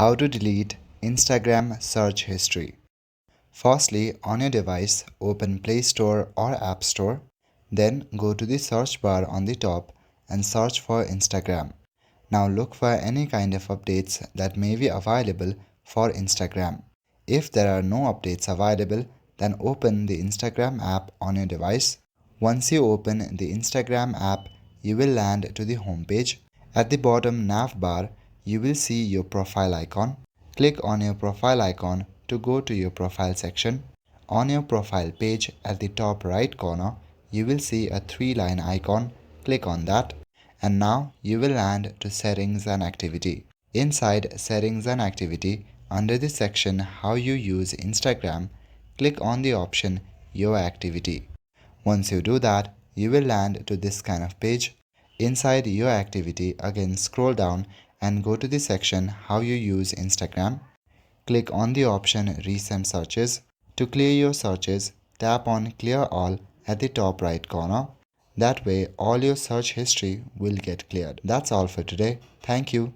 How to delete Instagram search history. Firstly, on your device, open Play Store or App Store. Then go to the search bar on the top and search for Instagram. Now look for any kind of updates that may be available for Instagram. If there are no updates available, then open the Instagram app on your device. Once you open the Instagram app, you will land to the home page. At the bottom nav bar, you will see your profile icon. Click on your profile icon to go to your profile section. On your profile page at the top right corner, you will see a three-line icon. Click on that. And now you will land to Settings and Activity. Inside Settings and Activity, under the section How you use Instagram, click on the option Your Activity. Once you do that, you will land to this kind of page. Inside Your Activity, again scroll down and go to the section How you use Instagram. Click on the option Recent Searches. To clear your searches, tap on Clear All at the top right corner. That way, all your search history will get cleared. That's all for today. Thank you.